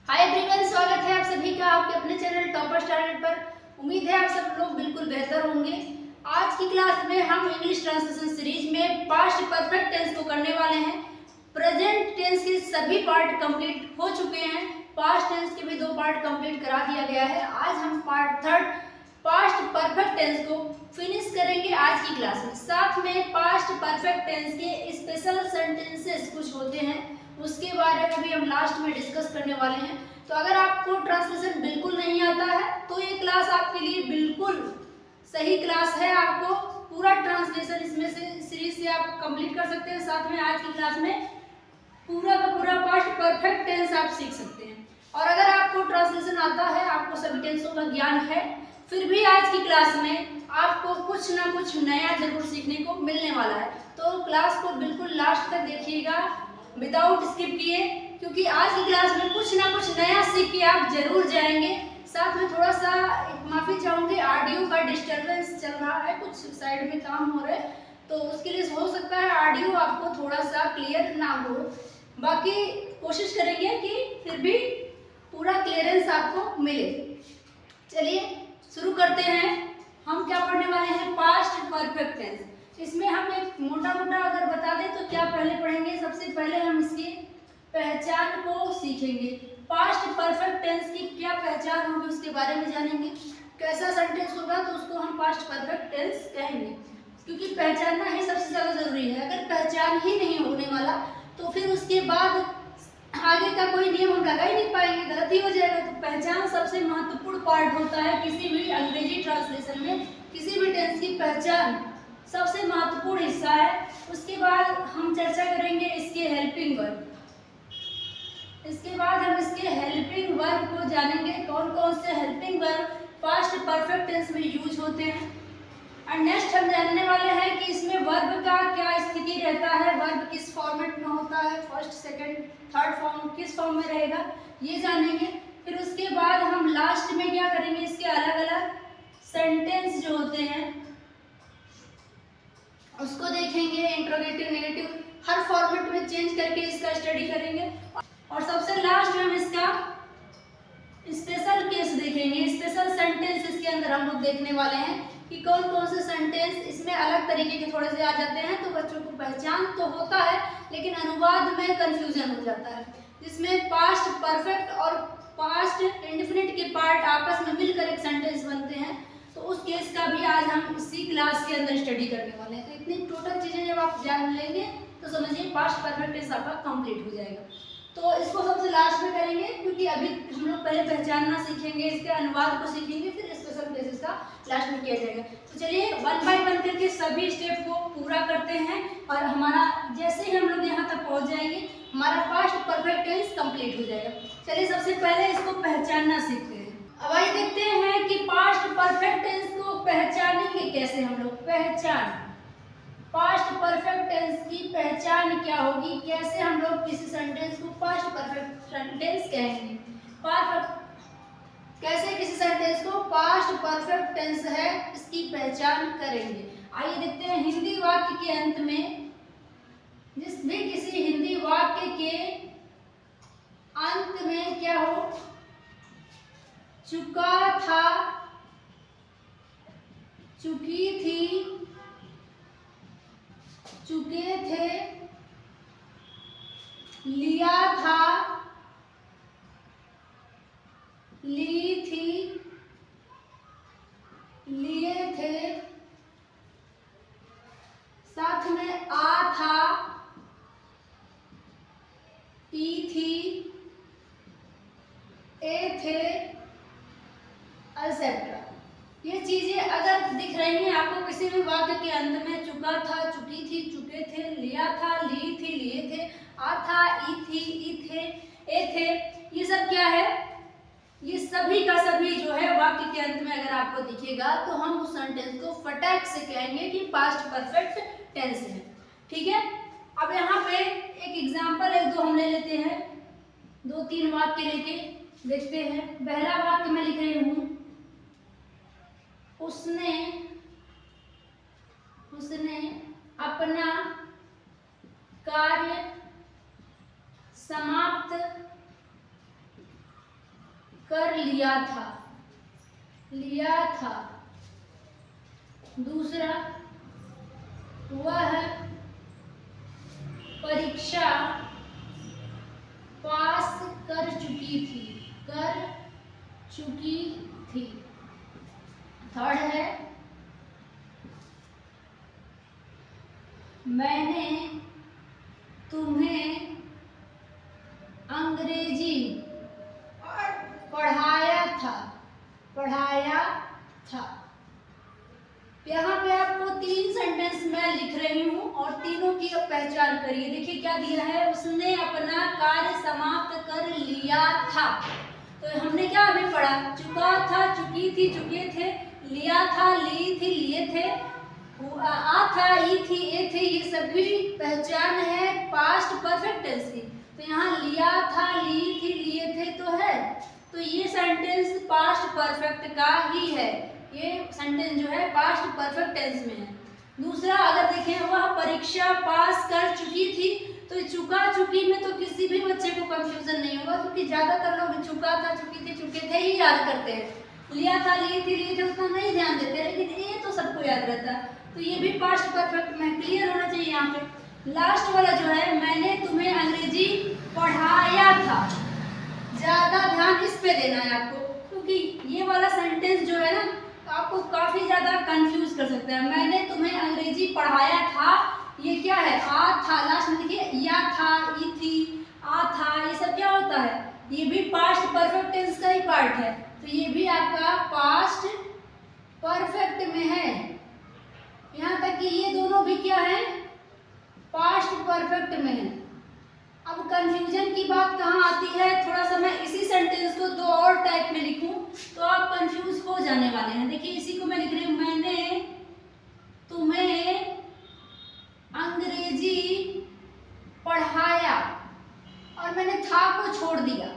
Hi everyone, स्वागत है आप सभी का आपके अपने चैनल टॉपर्स टारगेट पर। उम्मीद है आप सब लोग बिल्कुल बेहतर होंगे। आज की क्लास में हम इंग्लिश ट्रांसलेशन सीरीज में पास्ट परफेक्ट टेंस को करने वाले हैं। प्रेजेंट टेंस के सभी पार्ट कंप्लीट हो चुके हैं, पास्ट टेंस के भी 2 पार्ट कंप्लीट करा दिया गया है। आज हम पार्ट 3 पास्ट परफेक्ट टेंस को फिनिश करेंगे आज की क्लास में। साथ में पास्ट परफेक्ट टेंस के स्पेशल सेंटेंसेस कुछ होते हैं, उसके बारे में भी हम लास्ट में डिस्कस करने वाले हैं। तो अगर आपको ट्रांसलेशन बिल्कुल नहीं आता है तो ये क्लास आपके लिए बिल्कुल सही क्लास है। आपको पूरा ट्रांसलेशन इसमें से सीरीज से आप कंप्लीट कर सकते हैं। साथ में आज की क्लास में पूरा का पूरा पास्ट परफेक्ट टेंस आप सीख सकते हैं। और अगर आपको ट्रांसलेशन आता है, आपको सभी टेंसों का ज्ञान है, फिर भी आज की क्लास में आपको कुछ ना कुछ नया जरूर सीखने को मिलने वाला है। तो क्लास को बिल्कुल लास्ट तक देखिएगा विदाउट स्किप किए, क्योंकि आज की क्लास में कुछ ना कुछ नया सीख के आप जरूर जाएंगे। साथ में थोड़ा सा माफी चाहूंगी, ऑडियो का डिस्टरबेंस चल रहा है, कुछ साइड में काम हो रहा है, तो उसके लिए हो सकता है ऑडियो आपको थोड़ा सा क्लियर ना हो। बाकी कोशिश करेंगे कि फिर भी पूरा क्लियरेंस आपको मिले। चलिए शुरू करते हैं। हम क्या पढ़ने वाले हैं? Past perfect tense. इसमें हम एक मोटा मोटा अगर बता दें तो क्या पहले पढ़ेंगे? सबसे पहले हम इसकी पहचान को सीखेंगे। पास्ट परफेक्ट टेंस की क्या पहचान होगी उसके बारे में जानेंगे। कैसा सेंटेंस होगा तो उसको हम पास्ट परफेक्ट टेंस कहेंगे, क्योंकि पहचानना ही सबसे ज्यादा जरूरी है। अगर पहचान ही नहीं होने वाला तो फिर उसके बाद आगे का कोई नियम हम लगा ही नहीं पाएंगे, गलत ही हो जाएगा। तो पहचान सबसे महत्वपूर्ण पार्ट होता है किसी भी अंग्रेजी ट्रांसलेशन में। किसी भी टेंस की पहचान सबसे महत्वपूर्ण हिस्सा है। उसके बाद हम चर्चा करेंगे इसके हेल्पिंग वर्ब। इसके बाद हम इसके हेल्पिंग वर्ब को जानेंगे, कौन कौन से helping verb past perfect tense में यूज होते हैं। और नेक्स्ट हम जानने वाले हैं कि इसमें वर्ब का क्या स्थिति रहता है, वर्ब किस फॉर्मेट में होता है, फर्स्ट सेकंड थर्ड फॉर्म किस फॉर्म में रहेगा, ये जानेंगे। फिर उसके बाद हम लास्ट में क्या करेंगे, इसके अलग अलग सेंटेंस जो होते हैं उसको देखेंगे, इंट्रोगेटिव नेगेटिव हर फॉर्मेट में चेंज करके इसका स्टडी करेंगे। और सबसे लास्ट में हम इसका स्पेशल केस देखेंगे, स्पेशल सेंटेंस इसके अंदर हम लोग देखने वाले हैं कि कौन कौन से सेंटेंस इसमें अलग तरीके के थोड़े से आ जाते हैं। तो बच्चों को पहचान तो होता है लेकिन अनुवाद में कंफ्यूजन हो जाता है, जिसमें पास्ट परफेक्ट और पास्ट इंडेफिनिट के पार्ट आपस में मिलकर एक सेंटेंस बनते हैं। तो उस केस का भी आज हम इसी क्लास के अंदर स्टडी करने वाले हैं। तो इतनी टोटल चीजें जब आप जान लेंगे तो समझिए पास्ट परफेक्ट टेंस आपका कंप्लीट हो जाएगा। तो इसको सबसे लास्ट में करेंगे, क्योंकि अभी हम लोग पहले पहचानना सीखेंगे, इसके अनुवाद को सीखेंगे, फिर स्पेशल केसेस का लास्ट में किया जाएगा। तो चलिए वन बाय वन करके सभी स्टेप को पूरा करते हैं और हमारा जैसे ही हम लोग यहाँ तक पहुँच जाएंगे हमारा पास्ट परफेक्ट टेंस कंप्लीट हो जाएगा। चलिए सबसे पहले इसको पहचानना सीखते हैं। अब आइए देखते हैं कि पास्ट परफेक्ट टेंस को पहचानेंगे कैसे हम लोग। पहचान, पास्ट परफेक्ट टेंस की पहचान क्या होगी, कैसे हम लोग किसी सेंटेंस को पास्ट परफेक्ट टेंस कहेंगे, कैसे किसी सेंटेंस को पास्ट परफेक्ट टेंस है इसकी पहचान करेंगे। आइए देखते हैं। हिंदी वाक्य के अंत में, जिस भी किसी हिंदी वाक्य के अंत में क्या हो, चुका था, चुकी थी, चुके थे, लिया था, ली थी, लिए थे, साथ में आ था, ई थी, ए थे, एक्सेट्रा। ये चीजें अगर दिख रही हैं आपको किसी भी वाक्य के अंत में, चुका था, चुकी थी, चुके थे, लिया था, ली थी, लिए थे, आ था, ई थी, ई थे, ए थे, ये सब क्या है? ये सभी का सभी जो है वाक्य के अंत में अगर आपको दिखेगा तो हम उस सेंटेंस को फटाक से कहेंगे कि पास्ट परफेक्ट टेंस है। ठीक है। अब यहाँ पे एक एग्जांपल एक दो हम ले लेते हैं, 2-3 वाक्य लेके देखते हैं। पहला वाक्य मैं लिख रही हूँ, उसने अपना कार्य समाप्त कर लिया था, लिया था। दूसरा, वह परीक्षा पास कर चुकी थी, कर चुकी थी। थर्ड है, मैंने तुम्हें अंग्रेजी पढ़ाया था, पढ़ाया था। यहाँ पे आपको 3 सेंटेंस मैं लिख रही हूँ और तीनों की अब पहचान करिए। देखिए क्या दिया है, उसने अपना कार्य समाप्त कर लिया था। तो हमने क्या अभी पढ़ा, चुका था, चुकी थी, चुके थे, लिया था, ली थी, लिए थे, आ था, ई थी, ए थे, ये सभी पहचान है पास्ट परफेक्ट टेंस की। तो यहाँ लिया था, ली थी, लिए थे तो है, तो ये सेंटेंस पास्ट परफेक्ट का ही है। ये सेंटेंस जो है पास्ट परफेक्ट टेंस में है। दूसरा, अगर देखें, वह परीक्षा पास कर चुकी थी, तो चुका चुकी में तो किसी भी बच्चे को कंफ्यूजन नहीं होगा, क्योंकि ज्यादातर लोग चुका था, चुकी थी, चुके थे ही याद करते हैं। लिया था, लिए थी, लिए थे उतना नहीं ध्यान देते, लेकिन ये तो सबको याद रहता है। तो ये भी पास्ट परफेक्ट में क्लियर होना चाहिए। यहाँ पे लास्ट वाला जो है, मैंने तुम्हें अंग्रेजी पढ़ाया था, ज्यादा ध्यान इस पे देना है आपको, क्योंकि ये वाला सेंटेंस जो है ना आपको काफी ज्यादा कंफ्यूज कर सकता है। मैंने तुम्हें अंग्रेजी पढ़ाया था, ये क्या है, आ था, लास्ट में देखिए या था, ई थी, आ था, ये सब क्या होता है, ये भी पास्ट परफेक्ट टेंस का ही पार्ट है। तो ये भी आपका पास्ट परफेक्ट में है। यहाँ तक कि ये दोनों भी क्या है, पास्ट परफेक्ट में है। अब कंफ्यूजन की बात कहाँ आती है, थोड़ा सा मैं इसी सेंटेंस को 2 और टाइप में लिखूं तो आप कंफ्यूज हो जाने वाले हैं। देखिए इसी को मैं लिख रही हूं, मैंने तुम्हें अंग्रेजी पढ़ाया और मैंने था को छोड़ दिया।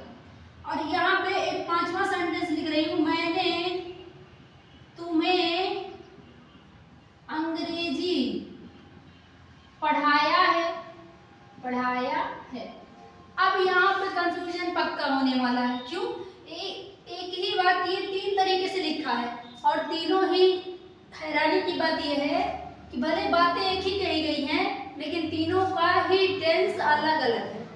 और यहाँ पे एक 5वां सेंटेंस लिख रही हूं, मैंने तुम्हें अंग्रेजी पढ़ाया है, पढ़ाया है। अब यहाँ पे कंफ्यूजन पक्का होने वाला है। क्यों? एक ही बात ये 3 तरीके से लिखा है और तीनों ही हैरानी की बात यह है कि भले बातें एक ही कही गई हैं, लेकिन तीनों का ही टेंस अलग अलग है।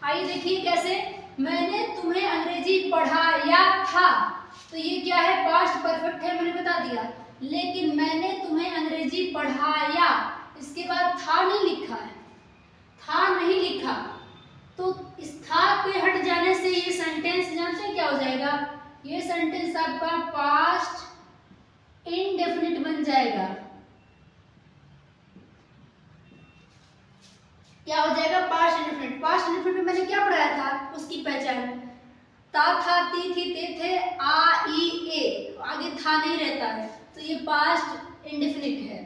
आइए देखिए कैसे, मैंने तुम्हें अंग्रेजी पढ़ाया था, तो ये क्या है, पास्ट परफेक्ट है, मैंने बता दिया। लेकिन मैंने तुम्हें अंग्रेजी पढ़ाया, इसके बाद था नहीं लिखा है, था नहीं लिखा, तो इस था पे हट जाने से ये सेंटेंस जानते हैं क्या हो जाएगा, ये सेंटेंस आपका पास्ट इंडेफिनिट बन जाएगा। क्या हो जाएगा, पास्ट इंडेफिनिट। पास्ट इंडेफिनिट में मैंने क्या पढ़ाया था, उसकी पहचान, ता था, ती थी, ते थे, आ ई ए, आगे था नहीं रहता है, तो ये पास्ट इंडेफिनिट है।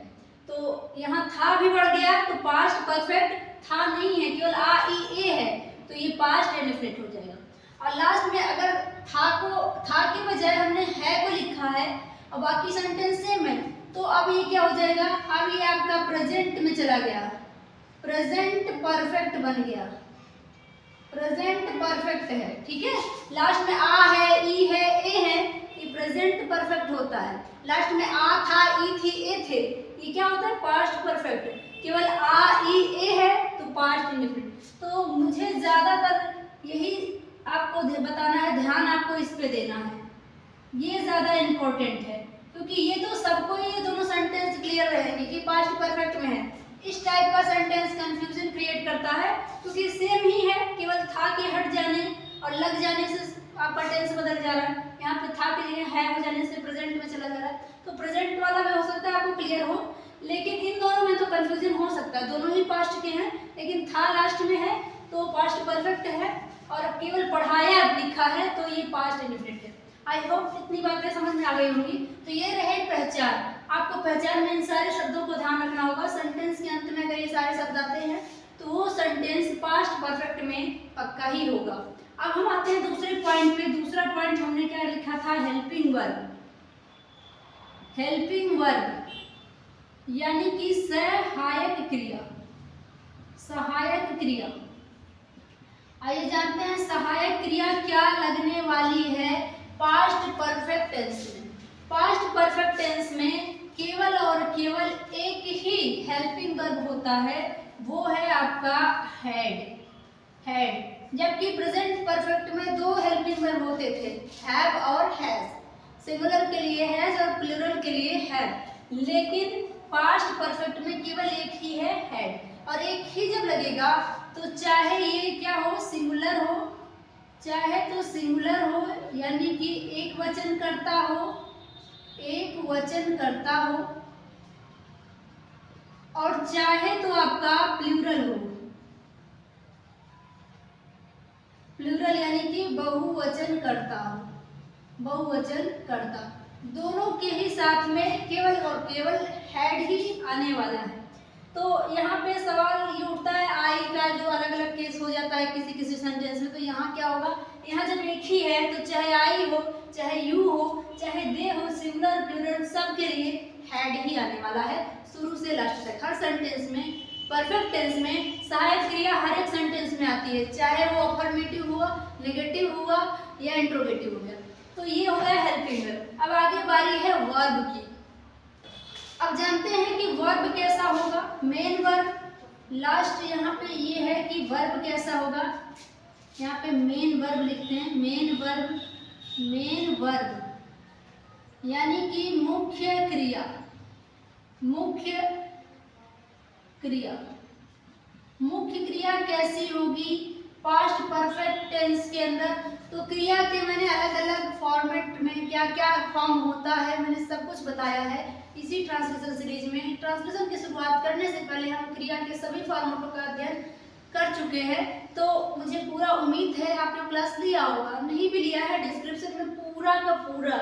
तो यहाँ था भी बढ़ गया, तो पास्ट परफेक्ट था नहीं है, केवल आ ई ए है, तो ये पास्ट इंडेफिनिट हो जाएगा। और लास्ट में अगर था के बजाय हमने है को लिखा है और बाकी सेंटेंस सेम है, तो अब ये क्या हो जाएगा, अब ये आपका प्रेजेंट में चला गया, प्रेजेंट परफेक्ट बन गया, प्रेजेंट परफेक्ट है। ठीक है, लास्ट में आ है, ई है, ए है, ये प्रेजेंट परफेक्ट होता है। लास्ट में आ था, ई थी, ए थे, ये क्या होता है, पास्ट परफेक्ट। केवल आ ई ए है तो पास्ट इंडेफिनिट। तो मुझे ज्यादातर यही आपको बताना है, ध्यान आपको इस पे देना है, ये ज्यादा इम्पोर्टेंट है, क्योंकि ये तो सबको ये दोनों सेंटेंस क्लियर रहेंगे कि पास्ट परफेक्ट में है। इस टाइप का सेंटेंस कंफ्यूजन क्रिएट करता है, क्योंकि सेम ही है, केवल था के हट जाने और लग जाने से आपका टेंस बदल जा रहा है। यहाँ पे था के जगह है हो जाने से प्रेजेंट में चला जा रहा है, तो प्रेजेंट वाला में हो सकता है आपको क्लियर हो, लेकिन इन दोनों में तो कंफ्यूजन हो सकता है। दोनों ही पास्ट के हैं, लेकिन था लास्ट में है तो पास्ट परफेक्ट है, और केवल पढ़ाया लिखा है तो ये पास्ट इंडेफिनिट है। आई होप इतनी बातें समझ में आ गई होंगी। तो ये रहे पहचान, आपको पहचान में इन सारे शब्दों को ध्यान रखना होगा। सेंटेंस के अंत में अगर ये सारे शब्द आते हैं तो वो सेंटेंस पास्ट परफेक्ट में पक्का ही होगा। अब हम आते हैं दूसरे पॉइंट पे। दूसरा पॉइंट हमने क्या लिखा था, हेल्पिंग वर्ब। हेल्पिंग वर्ब यानी कि सहायक क्रिया, सहायक क्रिया। आइए जानते हैं सहायक क्रिया क्या लगने वाली है टेंस में केवल और केवल एक ही हेल्पिंग वर्ब होता है, वो है आपका हैड। जबकि प्रेजेंट परफेक्ट में दो हेल्पिंग वर्ब होते थे, हैव और हैज। सिंगुलर के लिए हैज और प्लूरल के लिए हैव। लेकिन पास्ट परफेक्ट में केवल एक ही है, हैड। और एक ही जब लगेगा तो चाहे ये क्या हो, सिंगुलर हो, चाहे तो सिंगुलर हो यानी कि एक वचन करता हो, और चाहे तो आपका प्लूरल हो, प्लूरल यानी कि बहुवचन करता, दोनों के ही साथ में केवल और केवल हैड ही आने वाला है। तो यहाँ पे सवाल ये उठता है आई का, जो अलग अलग केस हो जाता है किसी किसी सेंटेंस में। तो यहाँ क्या होगा, यहाँ जब एक ही है तो चाहे आई हो, चाहे यू हो, चाहे दे हो, सिंगुलर प्लूरल सब के लिए हैड ही आने वाला है, शुरू से लास्ट तक। हर सेंटेंस में, परफेक्ट टेंस में सहायक क्रिया हर एक सेंटेंस में आती है, चाहे वो अफर्मेटिव हुआ, नेगेटिव हुआ या इंट्रोगेटिव हो गया। तो ये हो गया हेल्पिंग वर्ब। अब आगे बारी है वर्ब की। अब जानते हैं कि वर्ब कैसा होगा, मेन वर्ब। लास्ट यहाँ पे ये है कि वर्ब कैसा होगा, यहाँ पे मेन वर्ब लिखते हैं, मेन वर्ब यानी कि मुख्य क्रिया। मुख्य क्रिया कैसी होगी पास्ट परफेक्ट टेंस के अंदर? तो क्रिया के मैंने अलग अलग फॉर्मेट में क्या क्या फॉर्म होता है मैंने सब कुछ बताया है इसी ट्रांसलेशन सीरीज में। ट्रांसलेशन की शुरुआत करने से पहले हम क्रिया के सभी फॉर्मेटों का अध्ययन कर चुके हैं। तो मुझे पूरा उम्मीद है आपने क्लास लिया होगा, नहीं भी लिया है डिस्क्रिप्शन में पूरा का पूरा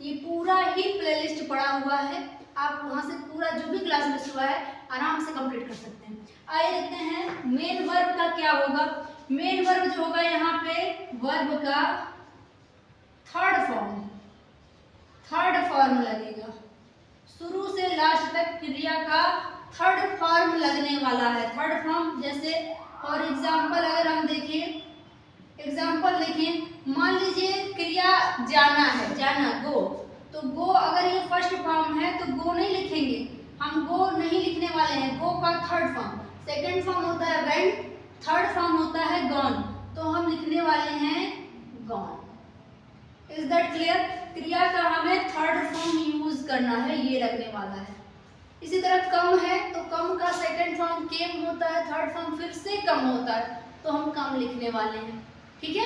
ये पूरा ही प्लेलिस्ट पड़ा हुआ है, आप वहां से पूरा जो भी क्लास मिस हुआ है आराम से कंप्लीट कर सकते हैं। आइए देखते हैं मेन वर्ब का क्या होगा। मेन वर्ब जो होगा यहाँ पे वर्ब का थर्ड फॉर्म लगेगा, शुरू से लास्ट तक क्रिया का थर्ड फॉर्म लगने वाला है। थर्ड फॉर्म जैसे फॉर एग्जाम्पल अगर हम देखें, मान लीजिए क्रिया जाना है, जाना गो, तो गो अगर ये फर्स्ट फॉर्म है तो गो नहीं लिखेंगे, हम गो नहीं लिखने वाले हैं, गो का थर्ड फॉर्म। सेकंड फॉर्म होता है वेंट, थर्ड फॉर्म होता है गॉन, तो हम लिखने वाले हैं गॉन। Is that clear? क्रिया का हमें थर्ड फॉर्म यूज करना है, ये लगने वाला है। इसी तरह कम है तो कम का सेकंड फॉर्म केम होता है, थर्ड फॉर्म फिर से कम होता है, तो हम कम लिखने वाले हैं। ठीक है।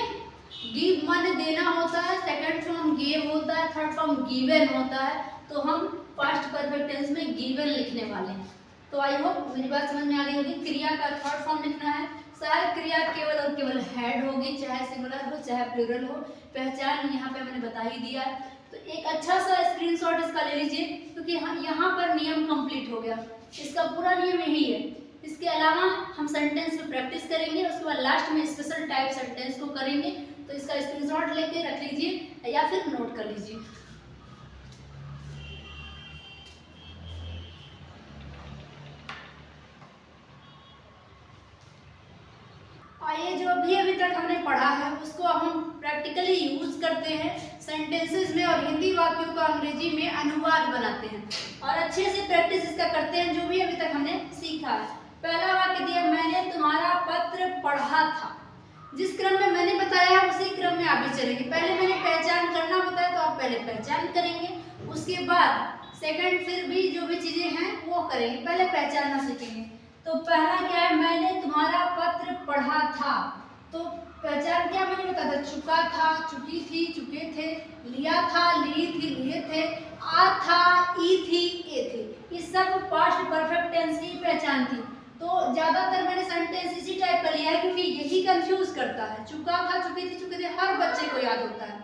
गिव माने देना होता है, सेकंड फॉर्म गेव होता है, थर्ड फॉर्म गिवन होता है, तो हम पास्ट परफेक्ट टेंस में गिवन लिखने वाले हैं। तो आई होप मेरी बात समझ में आ गई होगी। क्रिया का थर्ड फॉर्म लिखना है, सहायक क्रिया केवल और केवल हैड होगी, चाहे सिंगुलर हो चाहे प्लूरल हो। पहचान यहाँ पे मैंने बता ही दिया है, तो एक अच्छा सा स्क्रीनशॉट इसका ले लीजिए, क्योंकि हम यहाँ पर नियम कंप्लीट हो गया, इसका पूरा नियम यही है। इसके अलावा हम सेंटेंस में प्रैक्टिस करेंगे, उसके बाद लास्ट में स्पेशल टाइप सेंटेंस को करेंगे। तो इसका स्क्रीनशॉट लेके रख लीजिए या फिर नोट कर लीजिए। आइए जो अभी तक हमने पढ़ा है उसको हम प्रैक्टिकली यूज करते हैं सेंटेंसेस में, और हिंदी वाक्यों का अंग्रेजी में अनुवाद बनाते हैं और अच्छे से प्रैक्टिस इसका करते हैं जो भी अभी तक हमने सीखा है। पहला वाक्य दिया, मैंने तुम्हारा पत्र पढ़ा था। जिस क्रम में मैंने बताया उसी क्रम में आप भी चलेंगे। पहले मैंने पहचान करना बताया तो आप पहले पहचान करेंगे, उसके बाद सेकंड फिर भी जो भी चीजें हैं वो करेंगे, पहले पहचानना सीखेंगे। तो पहला क्या है, मैंने तुम्हारा पत्र पढ़ा था। तो पहचान क्या मैंने बताया, चुका था, चुकी थी, चुके थे, लिया था, ली थी, लिए थे, आ था, ई थी, ए थी, ये सब पास्ट परफेक्ट टेंस की पहचान थी। तो ज्यादातर मैंने सेंटेंस इसी टाइप का लिया है क्योंकि यही कंफ्यूज करता है। चुका था, चुकी थी, चुके थे हर बच्चे को याद होता है।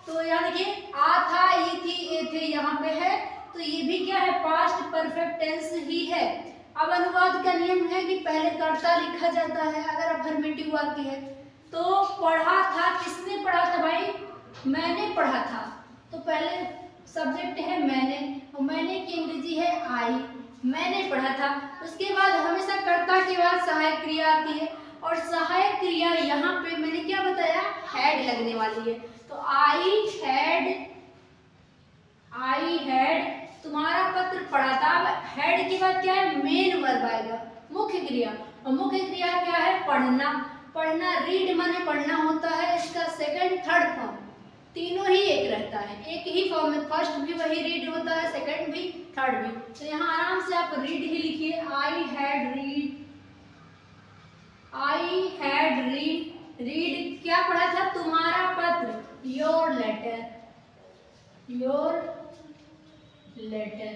तो यहाँ देखिए आ था, ई थी, ए थे यहाँ पे है, तो ये भी क्या है, पास्ट परफेक्ट टेंस ही है। अब अनुवाद का नियम है कि पहले कर्ता लिखा जाता है अगर अफर्मेटिव वाक्य है। तो पढ़ा था, किसने पढ़ा था भाई, मैंने पढ़ा था, तो पहले सब्जेक्ट है मैंने, और मैंने की अंग्रेजी है आई, मैंने पढ़ा था। उसके बाद हमेशा कर्ता के बाद सहायक क्रिया आती है, और सहायक क्रिया यहाँ पे मैंने क्या बताया, हैड लगने वाली है। तो आई हैड आई हैड, तुम्हारा पत्र पढ़ा था। अब हैड के बाद क्या है, मेन वर्ब आएगा, मुख्य क्रिया। और मुख्य क्रिया क्या है, पढ़ना। पढ़ना, रीड माने पढ़ना होता है, इसका सेकंड थर्ड फॉर्म तीनों ही एक रहता है, एक ही फॉर्म में, फर्स्ट भी वही रीड होता है, सेकंड भी, थर्ड भी। तो यहाँ आराम से आप रीड ही लिखिए, I had read, I had read. Read क्या पढ़ा था, तुम्हारा पत्र, your letter, your letter.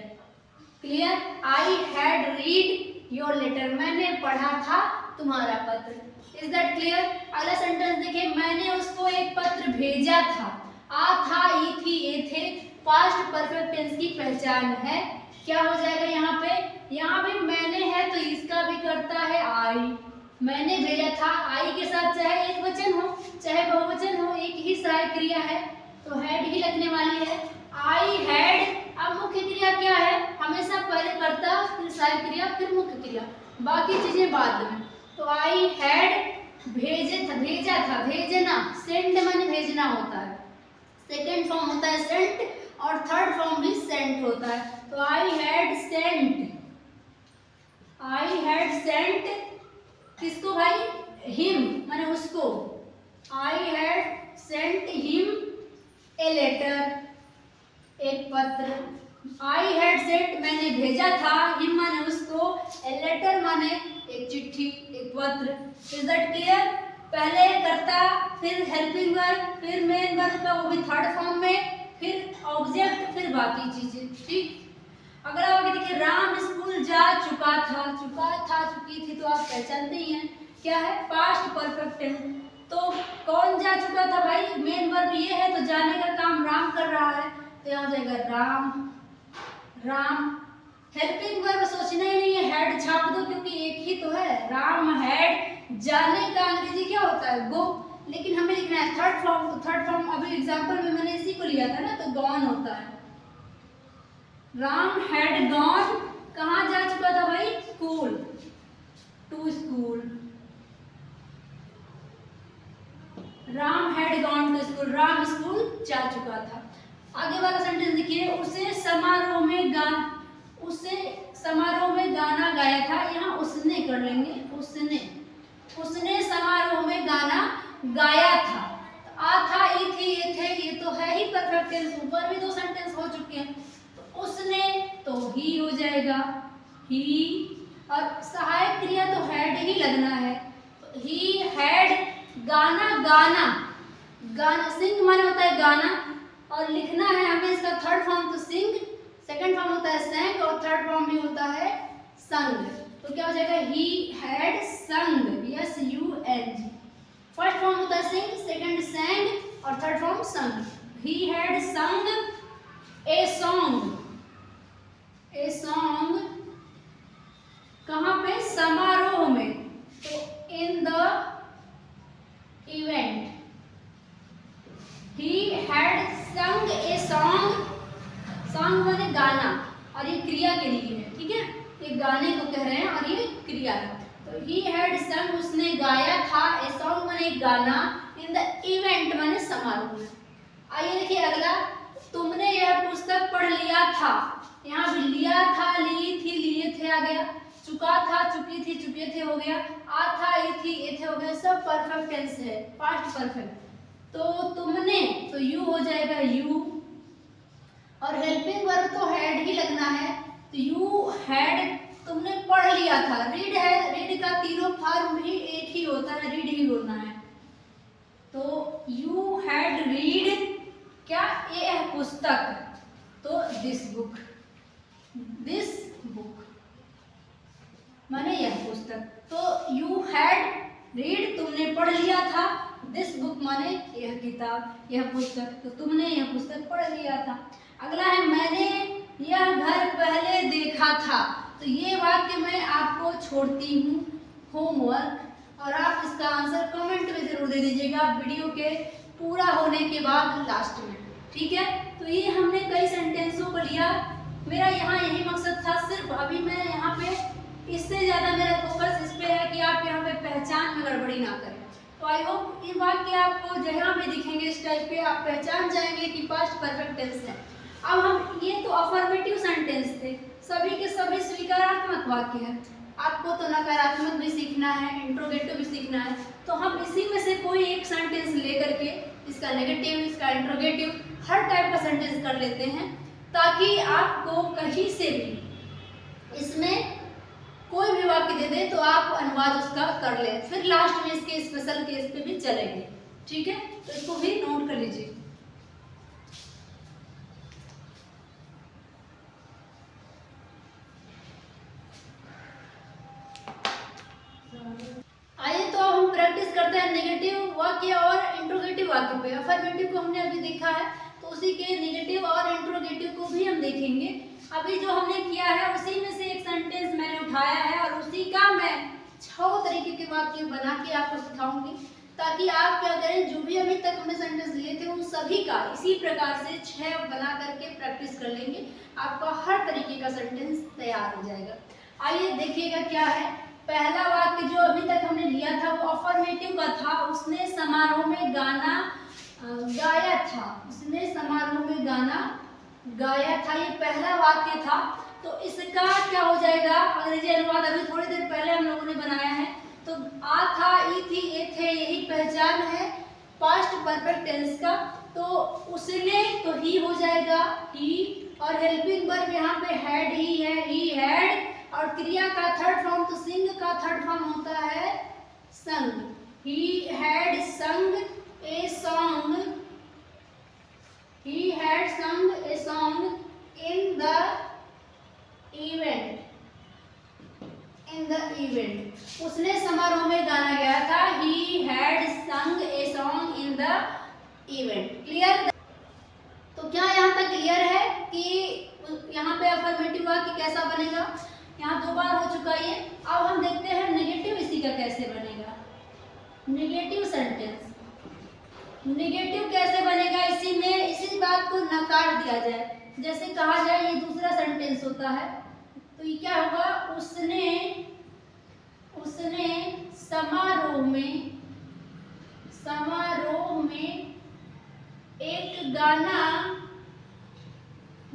Clear, I had read your letter, मैंने पढ़ा था तुम्हारा पत्र। Is that clear? अगला सेंटेंस देखिए, मैंने उसको एक पत्र भेजा था। आ था, ई थी, ए थे, पास्ट परफेक्ट टेंस की पहचान है। क्या हो जाएगा यहाँ पे, यहाँ भी मैंने है तो इसका भी करता है आई। मैंने भेजा था, आई के साथ चाहे एक वचन हो चाहे बहुवचन हो, एक ही सहायक क्रिया है तो हैड ही लगने वाली है। आई हैड, अब मुख्य क्रिया क्या है, हमेशा पहले कर्ता फिर सहायक क्रिया फिर मुख्य क्रिया, बाकी चीजें बाद में। तो आई हैड भेजा था, भेजना, सेंड माने भेजना होता है, सेकेंड फॉर्म होता है सेंट और थर्ड फॉर्म भी सेंट होता है। तो I had sent, I had sent किसको भाई, हिम माने उसको, I had sent him a letter, एक पत्र। आई हैड सेंट मैंने भेजा था, हिम माने उसको, ए लेटर माने एक चिट्ठी, एक पत्र। Is that clear? पहले कर्ता फिर हेल्पिंग वर्ब फिर मेन वर्ब का वो भी थर्ड फॉर्म में, फिर ऑब्जेक्ट फिर बाकी चीजें। ठीक, अगला वाक्य देखिए, राम स्कूल जा चुका था। चुका था, चुकी थी तो आप पहचानते ही हैं क्या है, पास्ट परफेक्ट टेंस। तो कौन जा चुका था भाई, मेन वर्ब ये है तो जाने का काम राम कर रहा है, तो यहाँ हो जाएगा राम, राम। हेल्पिंग वर्ब सोचना ही नहीं है, हैड छाप दो क्योंकि एक ही तो है, राम हैड। जाने का अंग्रेजी क्या होता है, गो, लेकिन हमें लिखना है थर्ड फॉर्म। तो थर्ड फॉर्म अभी एग्जांपल में मैंने इसी को लिया था ना, तो गॉन होता है। राम हैड गॉन, कहाँ जा चुका था भाई, school, to school. Ram had gone to school, Ram school जा चुका था। आगे वाला सेंटेंस देखिए, उसे समारोह में गाना गाया था। यहाँ उसने कर लेंगे, उसने समारोह में गाना गाया था। तो आ था, ई थी, ये थे, ये तो है ही परफेक्ट टेंस, ऊपर भी दो सेंटेंस हो चुके हैं। तो उसने तो ही हो जाएगा, ही, और सहायक क्रिया तो हैड ही लगना है। तो ही हैड गाना, गाना सिंग माने होता है गाना, और लिखना है हमें इसका थर्ड फॉर्म, तो सिंग, सेकंड फॉर्म होता है सैंग और थर्ड फॉर्म भी होता है संग। तो क्या हो जाएगा, ही हैड संग, SUNG। फर्स्ट फॉर्म होता है सिंग, सेकंड सैंग और थर्ड फॉर्म संग। ही हैड संग ए सॉन्ग, ए सॉन्ग कहाँ पे, समारोह में, तो इन द इवेंट। ही हैड संग ए सॉन्ग, सॉन्ग माने गाना, और ये क्रिया के लिए है, ठीक है, ये गाने को कह रहे हैं और ये क्रिया है। तो ही हैड संग, उसने गाया था, ए सॉन्ग माने गाना, इन द इवेंट माने समारोह में। आइए देखिए अगला, तुमने यह पुस्तक पढ़ लिया था। यहाँ भी लिया था, ली थी, लिए थे आ गया, चुका था, चुकी थी, चुके थे हो गया, आ था, ई थी, ए थे हो गया, सब परफेक्ट टेंस है, पास्ट परफेक्ट। तो तुमने, तो यू हो जाएगा यू, और हेल्पिंग वर्ब तो हैड ही लगना है, तो यू हैड, तुमने पढ़ लिया था। रीड है, रीड का तीनों फॉर्म भी एक ही होता है, रीड ही बोलना है। तो यू हैड रीड क्या, ये है पुस्तक, तो दिस बुक, दिस बुक माने यह पुस्तक। तो यू हैड रीड, तुमने पढ़ लिया था, दिस बुक माने यह किताब, यह पुस्तक, तो तुमने यह पुस्तक पढ़ लिया था। अगला है, मैंने यह घर पहले देखा था। तो ये वाक्य मैं आपको छोड़ती हूँ होमवर्क, और आप इसका आंसर कमेंट में जरूर दे दीजिएगा वीडियो के पूरा होने के बाद लास्ट में, ठीक है। तो ये हमने कई सेंटेंसों को लिया, मेरा यहाँ यही मकसद था, सिर्फ अभी मैं यहाँ पे, इससे ज़्यादा मेरा फोकस इस पे है कि आप यहाँ पे पहचान में गड़बड़ी ना करें। तो आई होप ये वाक्य आपको जहाँ भी दिखेंगे इस टाइप के, आप पहचान जाएंगे कि पास्ट परफेक्ट टेंस है। अब हम ये तो अफर्मेटिव सेंटेंस थे, सभी के सभी स्वीकारात्मक वाक्य हैं। आपको तो नकारात्मक भी सीखना है, इंट्रोगेटिव भी सीखना है, तो हम इसी में से कोई एक सेंटेंस लेकर के इसका नेगेटिव, इसका इंट्रोगेटिव, हर टाइप का सेंटेंस कर लेते हैं, ताकि आपको कहीं से भी इसमें कोई भी वाक्य दे दे तो आप अनुवाद उसका कर ले, फिर लास्ट में इसके स्पेशल केस पे भी चलेंगे। ठीक है, तो इसको भी नोट कर लीजिए। आइए तो अब हम प्रैक्टिस करते हैं नेगेटिव वाक्य और इंट्रोगेटिव वाक्य पे। अफर्मेटिव को हमने अभी देखा है, तो उसी के नेगेटिव और इंट्रोगेटिव को भी हम देखेंगे। अभी जो हमने किया है उसी में से एक सेंटेंस मैंने उठाया है और उसी का मैं 6 तरीके के वाक्य बना के आपको सिखाऊंगी, ताकि आप क्या करें, जो भी अभी तक हमने सेंटेंस लिए थे उन सभी का इसी प्रकार से 6 बना करके प्रैक्टिस कर लेंगे। आपका हर तरीके का सेंटेंस तैयार हो जाएगा। आइए देखिएगा क्या है। पहला वाक्य जो अभी तक हमने लिया था वो अफर्मेटिव का था। उसने समारोह में गाना गाया था। उसने समारोह में गाना गाया था, ये पहला वाक्य था। तो इसका क्या हो जाएगा, अंग्रेजी अनुवाद अभी थोड़ी देर पहले हम लोगों ने बनाया है। तो आ था, ई थी, ए थे, यही पहचान है पास्ट परफेक्ट टेंस का। तो उसने तो ही हो जाएगा, ही, और हेल्पिंग वर्ब यहाँ पे हैड ही है, ही हैड, और क्रिया का थर्ड फॉर्म, तो सिंग का थर्ड फॉर्म होता है संग। ही हैड संग a song, he had sung a song in the event, in the event। उसने समारोह में गाना गाया था। he had sung a song in the event। Clear? तो क्या यहाँ तक क्लियर है कि यहाँ पे अफर्मेटिव वाक्य कैसा बनेगा? यहाँ 2 बार हो चुका है। अब हम देखते हैं नेगेटिव इसी का कैसे बनेगा। नेगेटिव सेंटेंस, नेगेटिव कैसे बनेगा? इसी में इसी बात को नकार दिया जाए। जैसे कहा जाए ये दूसरा सेंटेंस होता है, तो ये क्या होगा, उसने समारोह में एक गाना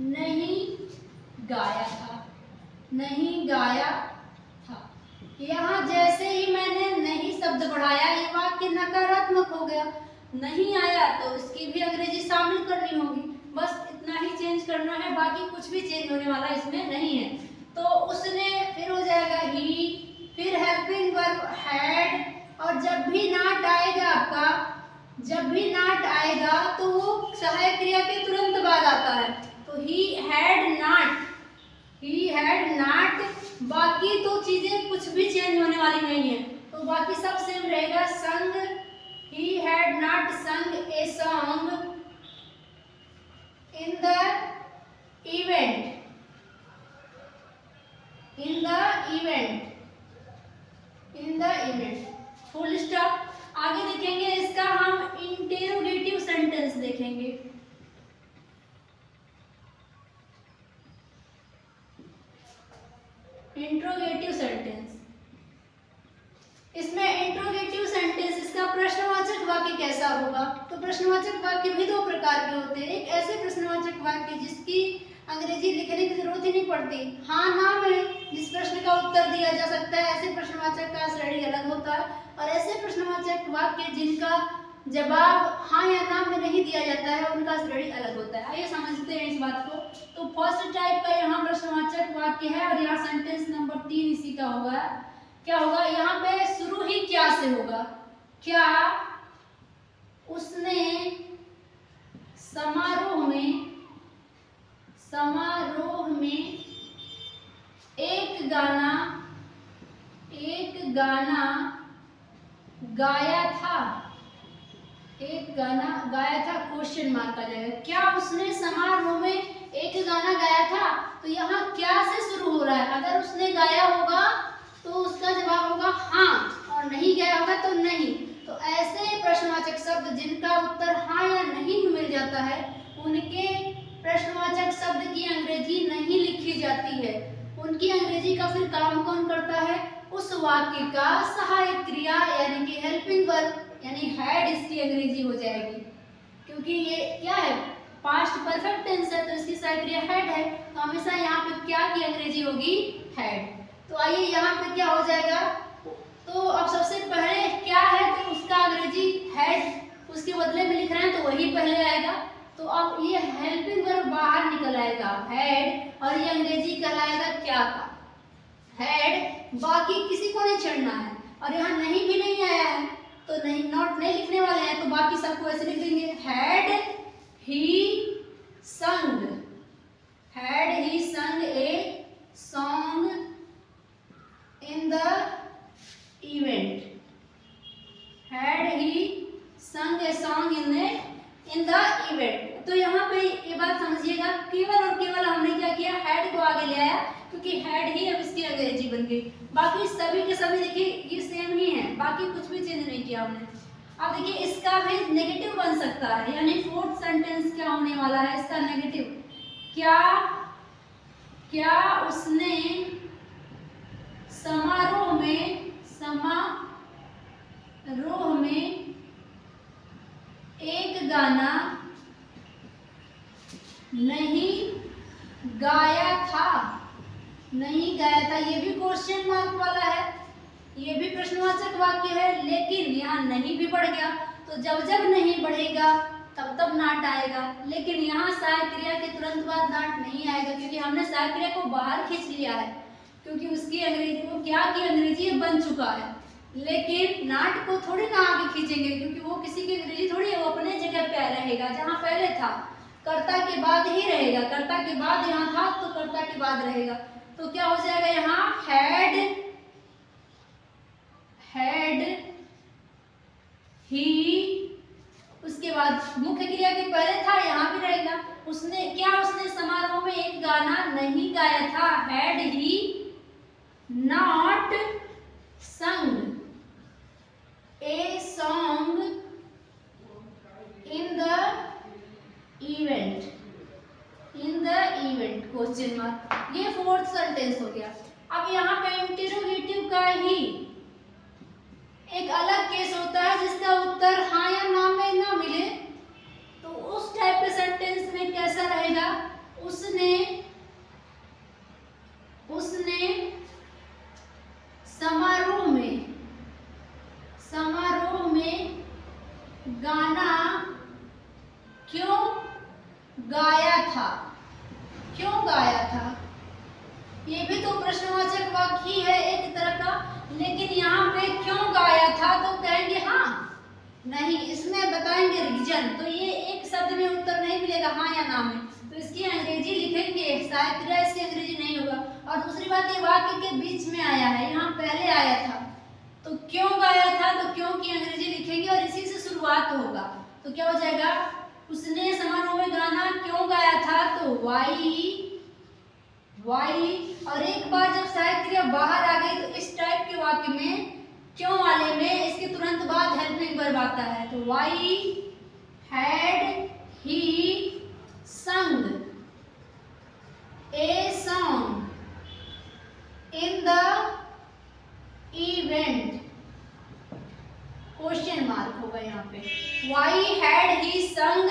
नहीं गाया था, नहीं गाया था। यहाँ जैसे ही मैंने नहीं शब्द बढ़ाया, ये वाक्य नकारात्मक हो गया। नहीं आया तो इसकी भी अंग्रेजी शामिल करनी होगी, बस इतना ही चेंज करना है, बाकी कुछ भी चेंज होने वाला इसमें नहीं है। तो उसने फिर हो जाएगा ही, फिर हेल्पिंग वर्ब हैड, और जब भी नॉट आएगा आपका, जब भी नॉट आएगा तो वो सहायक क्रिया के तुरंत बाद आता है। तो he had not, he had not, बाकी तो चीजें कुछ भी चेंज होने वाली नहीं है, तो बाकी सब सेम रहेगा। संग, he had not sung a song in the event, in the event, in the event। Full stop. आगे देखेंगे इसका हम इंटेरोगेटिव सेंटेंस देखेंगे। इंट्रोगेटिव सेंटेंस, इसमें इंट्रोगेटिव सेंटेंस इसका प्रश्नवाचक वाक्य कैसा होगा? तो प्रश्नवाचक वाक्य भी 2 प्रकार के होते हैं। एक ऐसे प्रश्नवाचक वाक्य जिसकी अंग्रेजी लिखने की जरूरत ही नहीं पड़ती, हाँ ना में जिस प्रश्न का उत्तर दिया जा सकता है, ऐसे प्रश्नवाचक का श्रेणी अलग होता है। और ऐसे प्रश्नवाचक वाक्य जिनका जवाब हाँ या ना में नहीं दिया जाता है, उनका श्रेणी अलग होता है। आइए समझते हैं इस बात को। तो फर्स्ट टाइप का यहाँ प्रश्नवाचक वाक्य है, और यहाँ सेंटेंस नंबर 3 इसी का होगा। क्या होगा यहाँ पे? शुरू ही क्या से होगा। क्या उसने समारोह में एक गाना गाया था, एक गाना गाया था, क्वेश्चन मार्क आ जाएगा। क्या उसने समारोह में एक गाना गाया था? तो यहाँ क्या से शुरू हो रहा है। अगर उसने गाया होगा तो उसका जवाब होगा हाँ, और नहीं गया होगा तो नहीं। तो ऐसे प्रश्नवाचक शब्द जिनका उत्तर हाँ या नहीं मिल जाता है, उनके प्रश्नवाचक शब्द की अंग्रेजी नहीं लिखी जाती है। उनकी अंग्रेजी का फिर काम कौन करता है? उस वाक्य का सहायक क्रिया यानी कि हेल्पिंग वर्ब यानी हैड इसकी अंग्रेजी हो जाएगी। क्योंकि ये क्या है, पास्ट परफेक्ट टेंस है तो इसकी सहायक क्रिया हैड है, तो हमेशा यहाँ पे क्या की अंग्रेजी होगी, हैड। तो आइए यहाँ पे क्या हो जाएगा, तो अब सबसे पहले क्या है तो उसका अंग्रेजी हैड, उसके बदले में लिख रहे हैं तो वही पहले आएगा। तो अब ये हेल्पिंग वर्ब बाहर निकल आएगा हैड, और ये अंग्रेजी कहलाएगा क्या का, हैड। बाकी किसी को नहीं छेड़ना है, और यहाँ नहीं भी नहीं आया है तो नहीं, नॉट नहीं लिखने वाले हैं, तो बाकी सबको ऐसे लिख देंगे, हैड ही संग, had he sung a song in the event, had he sung a song in the event. तो यहाँ पे ये बात समझिएगा, केवल और केवल हमने क्या किया, हैड को आगे ले आया, क्योंकि हैड ही अब इसकी अंग्रेजी बन गई। बाकी सभी के सभी देखिए ये सेम ही है, बाकी कुछ भी चेंज नहीं किया हमने। अब देखिए इसका भी नेगेटिव बन सकता है, यानी फोर्थ सेंटेंस क्या होने वाला है इसका नेगेटिव, क्या उसने समारोह में एक गाना नहीं गाया था, नहीं गाया था, ये भी क्वेश्चन मार्क वाला है, ये भी प्रश्नवाचक वाक्य है, लेकिन यहाँ नहीं भी बढ़ गया, तो जब जब नहीं बढ़ेगा तब तब नाट आएगा, लेकिन यहाँ सहायक क्रिया के तुरंत बाद नाट नहीं आएगा, क्योंकि हमने सहायक क्रिया को बाहर खींच लिया है, क्योंकि उसकी अंग्रेजी वो क्या की अंग्रेजी बन चुका है। लेकिन नाट को थोड़ी ना आगे खींचेंगे, क्योंकि वो किसी की अंग्रेजी थोड़ी है, वो अपने जगह पे रहेगा जहाँ पहले था, कर्ता के बाद ही रहेगा, कर्ता के बाद यहाँ था तो कर्ता के बाद रहेगा। तो क्या हो जाएगा यहाँ, हैड ही, उसके बाद मुख्य क्रिया के पहले था यहाँ भी रहेगा, उसने समारोह में एक गाना नहीं गाया था, हैड ही नॉट संग a song in the event, question mark, ये फोर्थ सेंटेंस हो गया। अब यहाँ पे इंटेरोगेटिव का ही एक अलग केस होता है, जिसका उत्तर हाँ या ना में ना मिले, तो उस टाइप के सेंटेंस में कैसा रहेगा, उसने समारोह में गाना क्यों गाया था, ये भी तो प्रश्नवाचक वाक्य ही है एक तरह का, लेकिन यहाँ पे क्यों गाया था तो कहेंगे हाँ नहीं, इसमें बताएंगे रीजन, तो ये एक शब्द में उत्तर नहीं मिलेगा हाँ या ना में, तो इसकी अंग्रेजी लिखेंगे, सहायक क्रिया इसकी अंग्रेजी नहीं होगा। और दूसरी बात, ये वाक्य के बीच में आया है, यहाँ पहले आया था, तो क्यों गाया था तो क्यों की अंग्रेजी लिखेंगे और इसी से शुरुआत होगा, तो क्या हो जाएगा, उसने समारोह में गाना क्यों गाया था तो वाई, और एक बार जब सहायक क्रिया बाहर आ गई तो इस टाइप के वाक्य में क्यों वाले में इसके तुरंत बाद हेल्पिंग वर्ब आता है, तो Y had he sung a song in the event, question mark होगा यहाँ पे, Y had he sung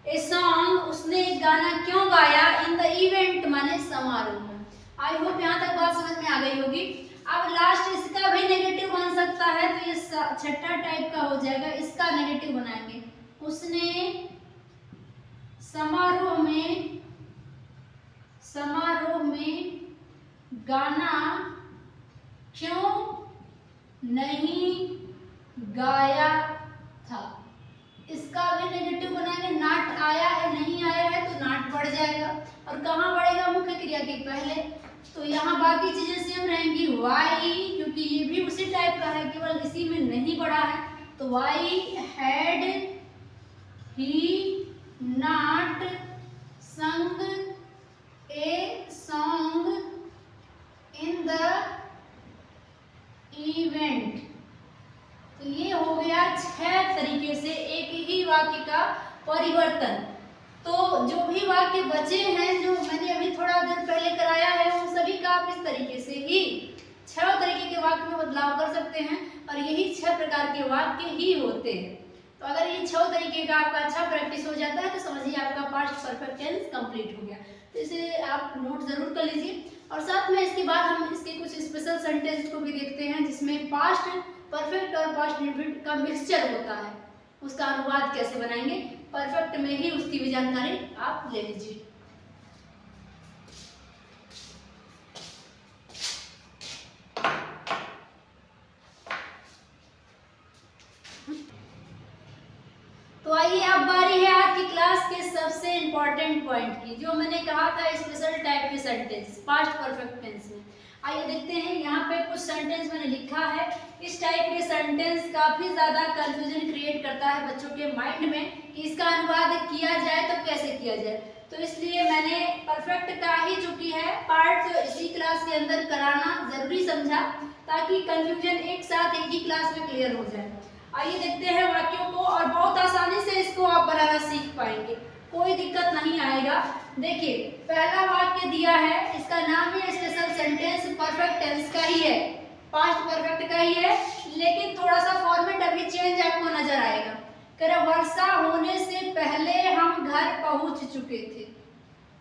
a song, उसने एक गाना क्यों गाया, इन द इवेंट माने समारोह में। आई होप यहाँ तक बात समझ में आ गई होगी। अब लास्ट इसका भी नेगेटिव बन सकता है, तो ये छठा टाइप का हो जाएगा, इसका नेगेटिव बनाएंगे, उसने समारोह में गाना क्यों नहीं गाया था, इसका भी नेगेटिव बनाएंगे, नाट आया है नहीं आया है तो नाट बढ़ जाएगा, और कहाँ बढ़ेगा, मुख्य क्रिया के पहले, तो यहाँ बाकी चीजें सेम रहेंगी, वाई, क्योंकि ये भी उसी टाइप का है, केवल इसी में नहीं बढ़ा है, तो वाई हैड ही नॉट संग a song in the event. तो ये हो गया 6 तरीके से एक ही वाक्य का परिवर्तन। तो जो भी वाक्य बचे हैं, जो मैंने अभी थोड़ा देर पहले कराया है, उन सभी का आप इस तरीके से ही 6 तरीके के वाक्य में बदलाव कर सकते हैं, और यही 6 प्रकार के वाक्य ही होते हैं। तो अगर ये 6 तरीके का आपका अच्छा प्रैक्टिस हो जाता है तो समझिए आपका पास्ट परफेक्ट टेंस कंप्लीट हो गया। तो इसे आप नोट जरूर कर लीजिए। और साथ में इसके बाद हम इसके कुछ स्पेशल सेंटेंस को भी देखते हैं जिसमें पास्ट परफेक्ट और पास्ट इंडेफिनिट का मिक्सचर होता है, उसका अनुवाद कैसे बनाएंगे, परफेक्ट में ही उसकी भी जानकारी आप ले लीजिए। तो आइए अब बारी है आज की क्लास के सबसे इम्पोर्टेंट पॉइंट की, जो मैंने कहा था स्पेशल टाइप के सेंटेंस पास्ट परफेक्ट टेंस में। आइए देखते हैं, यहाँ पे कुछ सेंटेंस मैंने लिखा है। इस टाइप के सेंटेंस काफी ज्यादा कंफ्यूजन क्रिएट करता है बच्चों के माइंड में कि इसका अनुवाद किया जाए तो कैसे किया जाए। तो इसलिए मैंने परफेक्ट का ही जो कि है पार्ट इसी क्लास के अंदर कराना जरूरी समझा, ताकि कंफ्यूजन एक साथ एक ही क्लास में क्लियर हो जाए। आइए देखते हैं वाक्यों को, और बहुत आसानी से इसको आप बनाना सीख पाएंगे, कोई दिक्कत नहीं आएगा। देखिए पहला वाक्य दिया है, इसका नाम ही स्पेशल सेंटेंस परफेक्ट टेंस का ही है, पास्ट परफेक्ट का ही है, लेकिन थोड़ा सा फॉर्मेट अभी चेंज आपको नजर आएगा। कह रहा वर्षा होने से पहले हम घर पहुंच चुके थे।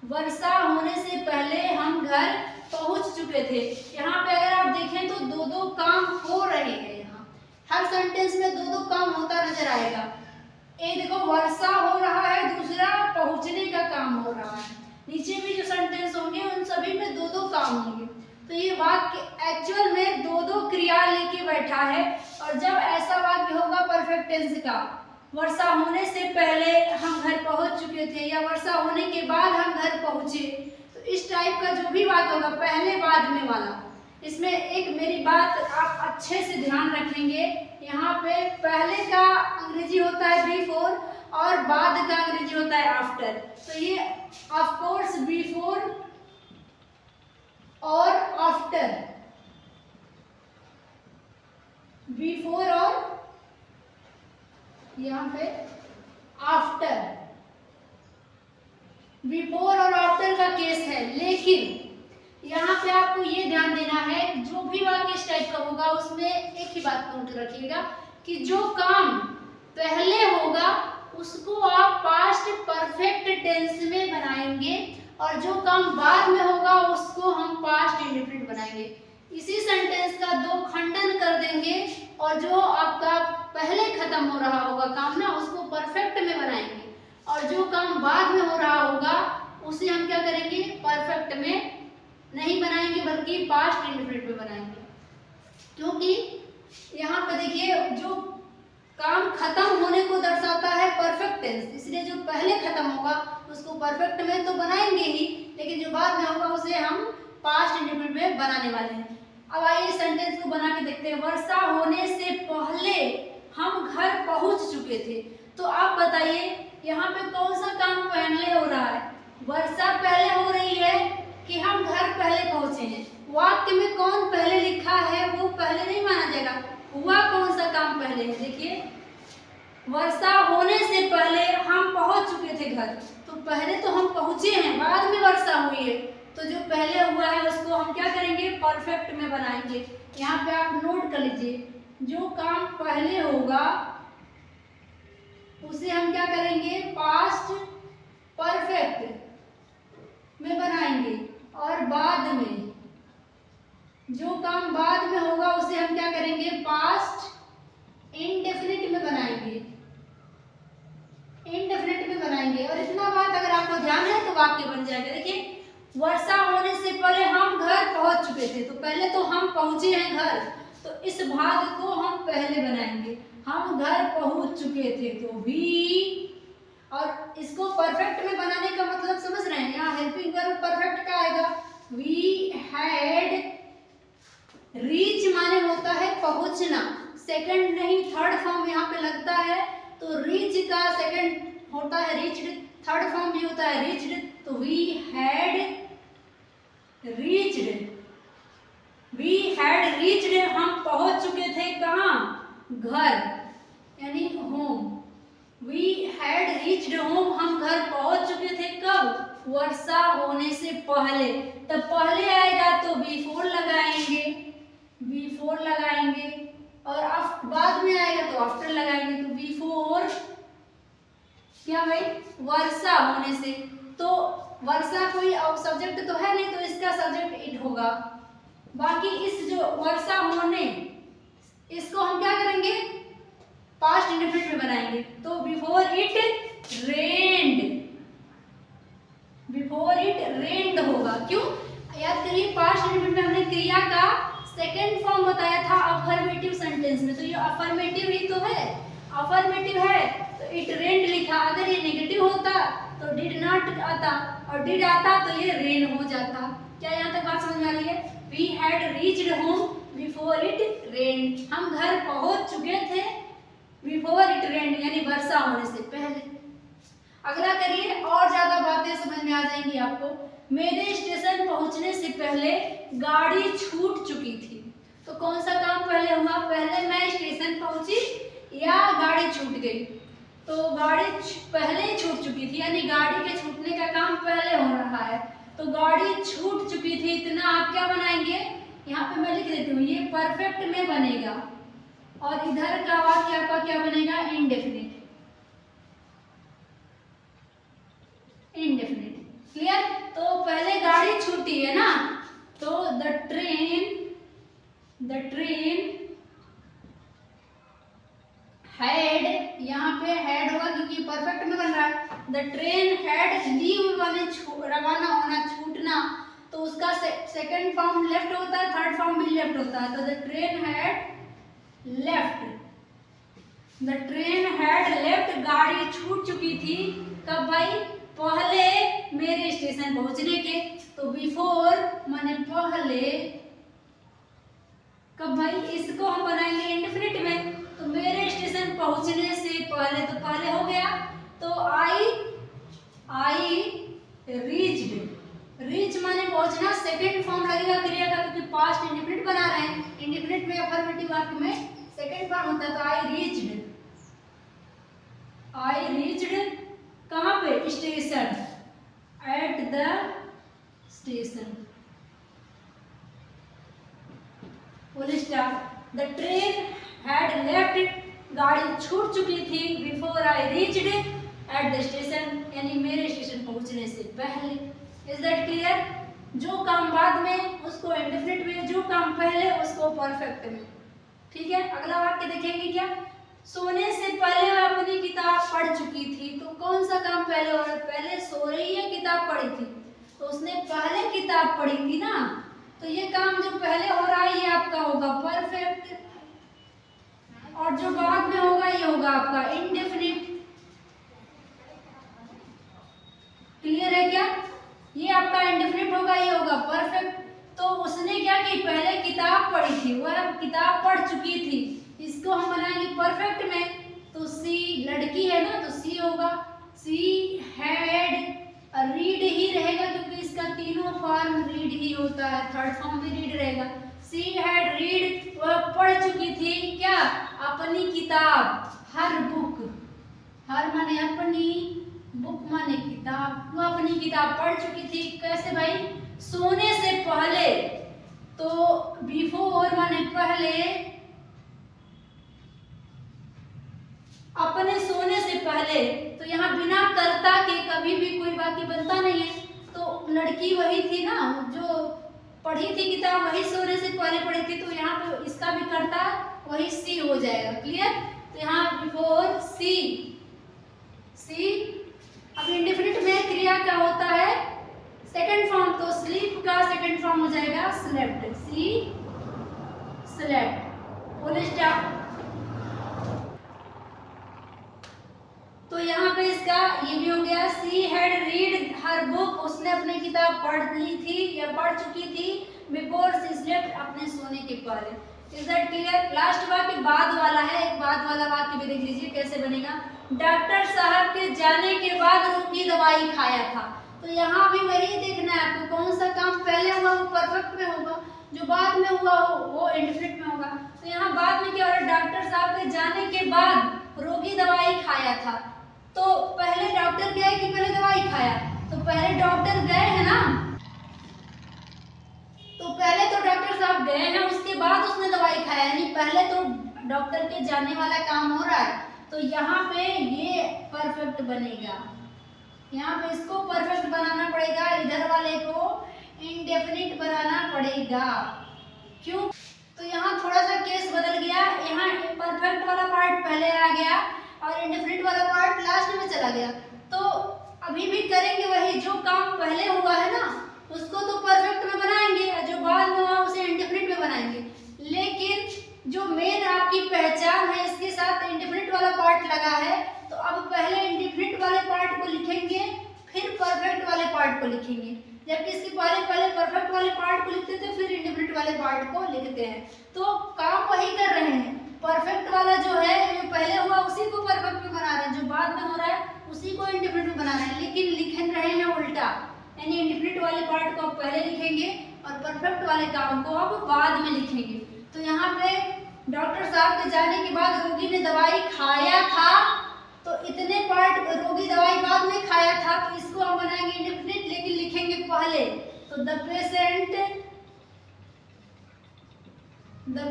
वर्षा होने से पहले हम घर पहुंच चुके थे। यहाँ पे अगर आप देखें तो दो दो काम हो रहे हैं, हर सेंटेंस में दो दो काम होता नजर आएगा। एक देखो वर्षा हो रहा है, दूसरा पहुंचने का काम हो रहा है। नीचे भी जो सेंटेंस होंगे उन सभी में दो दो काम होंगे। तो ये वाक्य एक्चुअल में दो दो क्रिया लेके बैठा है। और जब ऐसा वाक्य होगा परफेक्ट टेंस का, वर्षा होने से पहले हम घर पहुंच चुके थे या वर्षा होने के बाद हम घर पहुंचे, तो इस टाइप का जो भी वाक्य होगा पहले बाद में वाला, इसमें एक मेरी बात आप अच्छे से ध्यान रखेंगे। यहाँ पे पहले का अंग्रेजी होता है बिफोर और बाद का अंग्रेजी होता है आफ्टर। तो ये ऑफ कोर्स बिफोर और आफ्टर, बिफोर और यहाँ पे आफ्टर, बिफोर और आफ्टर का केस है। लेकिन यहाँ पे आपको ये ध्यान देना है, जो भी वाक्य इस टाइप का होगा उसमें एक ही बात नोट रखिएगा कि जो काम पहले होगा उसको आप पास्ट परफेक्ट टेंस में बनाएंगे और जो काम बाद में होगा उसको हम पास्ट इंडेफिनिट बनाएंगे। इसी सेंटेंस का दो खंडन कर देंगे और जो आपका पहले खत्म हो रहा होगा काम ना, उसको परफेक्ट में बनाएंगे, और जो काम बाद में हो रहा होगा उसे हम क्या करेंगे, परफेक्ट में नहीं बनाएंगे बल्कि पास्ट इंडेफिनिट में बनाएंगे। क्योंकि यहाँ पे देखिए जो काम खत्म होने को दर्शाता है परफेक्ट टेंस, इसलिए जो पहले खत्म होगा उसको परफेक्ट में तो बनाएंगे ही, लेकिन जो बाद में होगा उसे हम पास्ट इंडेफिनिट में बनाने वाले हैं। अब आइए सेंटेंस को बना के देखते हैं। वर्षा होने से पहले हम घर पहुंच चुके थे। तो आप बताइए यहाँ पे कौन सा काम पहले हो रहा है, वर्षा पहले हो रही है कि हम घर पहले पहुंचे हैं। वाक्य में कौन पहले लिखा है वो पहले नहीं माना जाएगा, हुआ कौन सा काम पहले है। देखिए वर्षा होने से पहले हम पहुंच चुके थे घर, तो पहले तो हम पहुंचे हैं, बाद में वर्षा हुई है, तो जो पहले हुआ है उसको हम क्या करेंगे, परफेक्ट में बनाएंगे। यहाँ पे आप नोट कर लीजिए, जो काम पहले होगा उसे हम क्या करेंगे, पास्ट परफेक्ट में बनाएंगे, और बाद में जो काम बाद में होगा उसे हम क्या करेंगे, पास्ट इंडेफिनिट में बनाएंगे, इंडेफिनिट में बनाएंगे। और इतना बात अगर आपको ध्यान है तो वाक्य बन जाएगा। देखिए वर्षा होने से पहले हम घर पहुंच चुके थे, तो पहले तो हम पहुंचे हैं घर, तो इस भाग को हम पहले बनाएंगे, हम घर पहुंच चुके थे तो वी, और इसको परफेक्ट में बनाने का मतलब समझ रहे हैं, यहाँ हेल्पिंग वर्ब परफेक्ट का आएगा, वी हैड रीच माने होता है पहुंचना, सेकंड नहीं थर्ड फॉर्म यहाँ पे लगता है, तो रीच का सेकंड होता है रीच्ड, थर्ड फॉर्म भी होता है रीच्ड, तो we had reached, we had reached, हम पहुंच चुके थे कहाँ, घर यानी home, we had reached home, हम घर पहुंच चुके थे कब, वर्षा होने से पहले। तब पहले आएगा तो बिफोर लगाएंगे, बिफोर लगाएंगे, और बाद में आएगा तो आफ्टर लगाएंगे। तो बिफोर क्या भाई, वर्षा होने से। तो वर्षा कोई सब्जेक्ट तो है नहीं, तो इसका सब्जेक्ट इट होगा। बाकी इस जो वर्षा होने, इसको हम क्या करेंगे, पास्ट इंडेफिनिट में बनाएंगे। तो before it rained, before it रेन्ड होगा। क्यों, याद करिए पास्ट इंडेफिनिट में हमने क्रिया का सेकेंड फॉर्म बताया था अफर्मेटिव सेंटेंस में। तो ये अफर्मेटिव ही तो है, अफर्मेटिव है तो इट रेन्ड लिखा। अगर ये नेगेटिव होता तो डिड नॉट आता, और डिड आता तो ये रेन हो जाता। क्या यहाँ तक बात समझ में आ रही है? We had reached home before it rained, हम घर पहुंच चुके थे बिफोर इट रेन्ड, यानी वर्षा होने से पहले। अगला करिए, और ज्यादा बातें समझ में आ जाएंगी आपको। मेरे स्टेशन पहुंचने से पहले गाड़ी छूट चुकी थी। तो कौन सा काम पहले हुआ, पहले मैं स्टेशन पहुंची या गाड़ी छूट गई? तो गाड़ी पहले छूट चुकी थी, यानी गाड़ी के छूटने का काम पहले हो रहा है। तो गाड़ी छूट चुकी थी, इतना आप क्या बनाएंगे, यहाँ पे मैं लिख देती हूँ, ये परफेक्ट में बनेगा। और इधर का वाक्य आपका क्या बनेगा, इंडेफिनिट, इंडेफिनिट। क्लियर? तो पहले गाड़ी छूटी है ना, तो द ट्रेन हैड, यहाँ पे हैड होगा क्योंकि परफेक्ट में बन रहा है। द ट्रेन हैड लीव, माने रवाना होना, छूटना। तो उसका सेकंड फॉर्म लेफ्ट होता है, थर्ड फॉर्म भी लेफ्ट होता है। तो the train had left, the train had left, गाड़ी छूट चुकी थी। कब भाई, पहले मेरे स्टेशन पहुंचने के। तो बिफोर माने पहले, कब भाई, इसको हम बनाएंगे इंडेफिनिट में। तो मेरे स्टेशन पहुंचने से पहले, तो पहले हो गया। तो आई रीच्ड, रीच माने पहुंचना, सेकंड फॉर्म लगेगा क्रिया का क्योंकि पास्ट इंडेफिनिट बना रहे हैं। इंडेफिनिट में अफर्मेटिव वाक्य में सेकंड फॉर्म होता है। तो आई रीच्ड कहाँ पे, station, at the station. Full stop. The train had left, गाड़ी छूट चुकी थी। Before I reached at the station, यानी मेरे स्टेशन पहुंचने से पहले। Is that clear? जो काम बाद में उसको इंडेफिनिट में, जो काम पहले उसको परफेक्ट में। ठीक है, अगला वाक्य देखेंगे क्या, सोने से पहले वह अपनी किताब पढ़ चुकी थी। तो कौन सा काम पहले हो रहा है, पहले सो रही है, किताब पढ़ी थी, तो उसने पहले किताब पढ़ी थी ना। तो ये काम जो पहले हो रहा है ये आपका होगा परफेक्ट, और जो बाद में होगा ये होगा आपका इंडेफिनिट। क्लियर है क्या? ये आपका इंडेफिनिट होगा, ये होगा परफेक्ट। तो उसने क्या की, पहले किताब पढ़ी थी, वह किताब पढ़ चुकी थी, इसको हम बनाएंगे परफेक्ट में। तो सी लड़की है ना, तो सी होगा, सी हैड, रीड ही रहेगा क्योंकि इसका तीनों फॉर्म रीड ही होता है, थर्ड फॉर्म भी रीड रहेगा। सी हैड रीड, वह पढ़ चुकी थी क्या, अपनी किताब, हर बुक, हर माने अपनी, बुक माने किताब, वो अपनी किताब पढ़ चुकी थी। कैसे भाई, सोने से पहले। तो बिफोर माने पहले, अपने सोने से पहले। तो यहाँ बिना कर्ता के कभी भी कोई वाक्य बनता नहीं है। तो लड़की वही थी ना जो पढ़ी थी किताब, वही सोने से पहले पढ़ी थी। तो यहाँ पे इसका भी कर्ता वही सी हो जाएगा। क्लियर? तो यहाँ बिफोर सी, सी। अब इंडेफिनिट में क्रिया क्या होता है, सेकंड फॉर्म। तो स्लीप का सेकंड फॉर्म हो जाएगा स्लेप्ट, सी स्लेप्ट, फुल स्टॉप। तो यहाँ पे इसका ये भी हो गया, she had read her book, उसने अपनी किताब पढ़ ली थी या पढ़ चुकी थी। बिफोर सी स्लेप्ट, अपने सोने के पहले। Is that clear? लास्ट वाक्य बाद वाला है, एक बाद वाला वाक्य भी देख लीजिए कैसे बनेगा। डॉक्टर साहब के जाने के बाद रोगी दवाई खाया था। तो यहाँ भी वही देखना है आपको, कौन सा काम पहले हुआ वो परफेक्ट में होगा, जो बाद में हुआ हो वो इंडेफिनिट में होगा। तो यहाँ बाद में क्या हो रहा है, डॉक्टर साहब के जाने के बाद रोगी दवाई खाया था। तो पहले डॉक्टर गए कि पहले दवाई खाया? तो पहले डॉक्टर गए हैं ना, तो पहले तो डॉक्टर साहब गए हैं, उसके बाद उसने दवाई खाया, यानी पहले तो डॉक्टर के जाने वाला काम हो रहा है, तो यहाँ पे ये परफेक्ट बनेगा, यहाँ पे इसको परफेक्ट बनाना पड़ेगा, इधर वाले को इंडेफिनिट बनाना पड़ेगा। क्यों? तो यहाँ थोड़ा सा केस बदल गया, यहाँ परफेक्ट वाला पार्ट पहले आ गया और इंडेफिनिट वाला पार्ट लास्ट में चला गया। तो अभी भी करेंगे वही, जो काम पहले हुआ है ना उसको तो परफेक्ट में बनाएंगे और जो बाद में हुआ उसे इंडेफिनिट में बनाएंगे। लेकिन जो मेन आपकी पहचान है इसके साथ इंडेफिनिट वाला पार्ट लगा है, तो अब पहले इंडेफिनिट वाले पार्ट को लिखेंगे फिर परफेक्ट वाले पार्ट को लिखेंगे, जबकि इसके पहले परफेक्ट वाले पार्ट को लिखते थे फिर इंडेफिनिट वाले पार्ट को लिखते हैं। तो काम वही कर रहे हैं, परफेक्ट वाला जो है जो पहले हुआ उसी को परफेक्ट में बना रहे हैं, जो बाद में हो रहा है उसी को इंडेफिनिट में बना रहे हैं, लेकिन लिख रहे हैं उल्टा, यानी इंडेफिनिट वाले पार्ट को आप पहले लिखेंगे और परफेक्ट वाले काम को आप बाद में लिखेंगे। तो यहाँ पे डॉक्टर साहब के जाने के बाद रोगी ने दवाई खाया था, तो इतने पार्ट रोगी दवाई बाद में खाया था, तो इसको हम बनाएंगे इंडेफिनिट लेकिन लिखेंगे पहले। तो द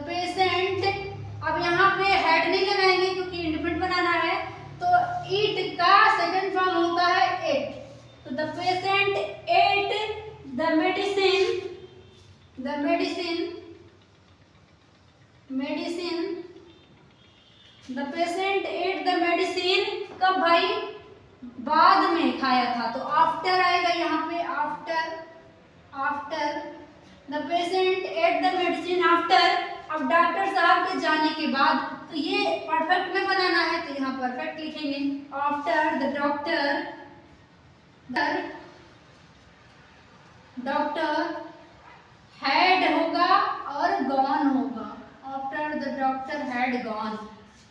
पेशेंट, अब यहाँ पे हेड नहीं लगाएंगे क्योंकि इंडेफिनिट बनाना है, तो ईट का सेकंड फॉर्म होता है एट। तो the patient at the medicine the patient at the medicine, कब भाई? बाद में खाया था, तो आफ्टर आएगा यहाँ पे, after the patient at the medicine after. अब डॉक्टर साहब के जाने के बाद, तो ये परफेक्ट में बनाना है तो यहाँ परफेक्ट लिखेंगे, आफ्टर द डॉक्टर हैड होगा और गॉन होगा, after the doctor had gone,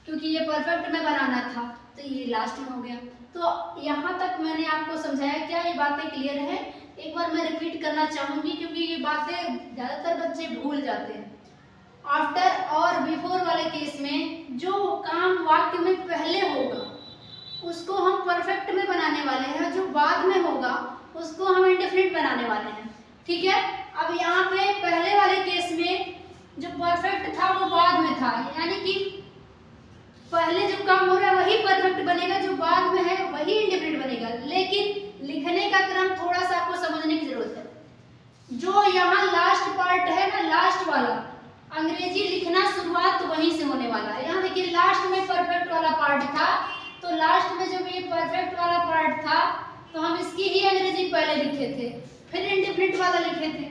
क्योंकि ये परफेक्ट में बनाना था तो ये लास्ट में हो गया। तो यहाँ तक मैंने आपको समझाया, क्या ये बातें क्लियर है? एक बार मैं रिपीट करना चाहूँगी क्योंकि ये बातें ज़्यादातर बच्चे भूल जाते हैं। आफ्टर और बिफोर वाले केस में जो काम वाक्य में पहले होगा उसको हम परफेक्ट में बनाने वाले हैं, जो बाद में होगा उसको हम इंडेफिनिट बनाने वाले हैं, ठीक है। अब यहाँ पे पहले वाले केस में जो परफेक्ट था वो बाद में था, यानी कि पहले जो काम हो रहा है वही परफेक्ट बनेगा, जो बाद में है वही इंडेफिनिट बनेगा। लेकिन लिखने का क्रम थोड़ा सा आपको समझने की जरूरत है। जो यहाँ लास्ट पार्ट है ना, लास्ट वाला अंग्रेजी लिखना शुरुआत वहीं से होने वाला है। यहाँ देखिए लास्ट में परफेक्ट वाला पार्ट था, तो लास्ट में जब ये परफेक्ट वाला पार्ट था तो हम इसकी ही अंग्रेजी पहले लिखे थे, फिर इंडेफिनिट वाला लिखे थे,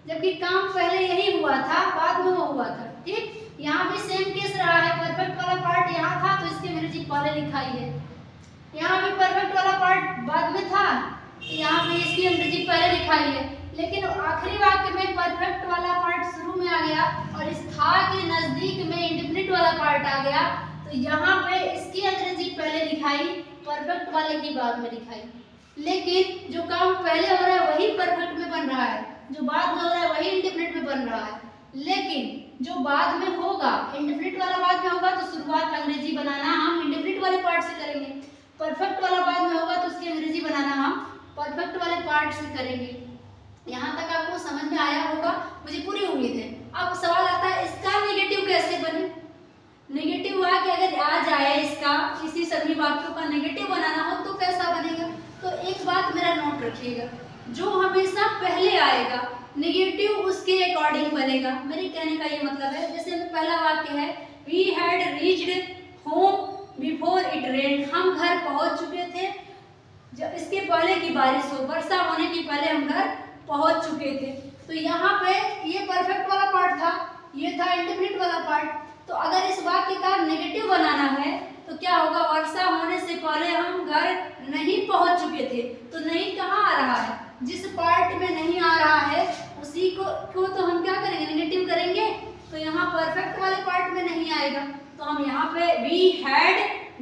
जबकि काम पहले यही हुआ था, बाद में वो हुआ था, ठीक। यहाँ भी सेम केस रहा है, परफेक्ट वाला पार्ट यहाँ था तो इसकी अंग्रेजी पहले लिखाई है, यहाँ भी परफेक्ट वाला पार्ट बाद में था तो यहाँ पे इसकी अंग्रेजी पहले लिखाई है। लेकिन आखिरी वाक्य में परफेक्ट वाला पार्ट शुरू में आ गया और इस था के नजदीक में इंडेफिनिट वाला पार्ट आ गया, तो यहाँ पे इसकी अंग्रेजी पहले लिखाई, परफेक्ट वाले की बाद में लिखाई। लेकिन जो काम पहले हो रहा है वही परफेक्ट में बन रहा है, जो बाद में हो रहा है वही इंडेफिनिट में बन रहा है। लेकिन जो बाद में होगा, इंडेफिनिट वाला बाद में होगा तो शुरुआत अंग्रेजी बनाना हम इंडेफिनिट वाले पार्ट से करेंगे, परफेक्ट वाला बाद में होगा तो उसकी अंग्रेजी बनाना हम परफेक्ट वाले पार्ट से करेंगे। यहाँ तक आपको समझ में आया होगा, मुझे पूरी उम्मीद है। अब सवाल आता है इसका नेगेटिव कैसे बने? नेगेटिव हुआ कि अगर आ जाए इसका, इसी सभी वाक्यों का नेगेटिव बनाना हो तो कैसा बनेगा? तो एक बात मेरा नोट रखिएगा, जो हमेशा पहले आएगा नेगेटिव उसके अकॉर्डिंग बनेगा। मेरे कहने का ये मतलब है, जैसे पहला वाक्य है we had reached home before it rain, हम घर पहुंच चुके थे जब इसके पहले की बारिश हो, वर्षा होने के पहले हम घर पहुंच चुके थे। तो यहाँ पे ये परफेक्ट वाला पार्ट था, ये था इंडेफिनिट वाला पार्ट। तो अगर इस वाक्य का नेगेटिव बनाना है तो क्या होगा? वर्षा होने से पहले हम घर नहीं पहुंच चुके थे। तो नहीं कहाँ आ रहा है? जिस पार्ट में नहीं आ रहा है उसी को तो हम क्या करेंगे? नेगेटिव करेंगे। तो यहाँ परफेक्ट वाले पार्ट में नहीं आएगा, तो हम यहाँ पे we had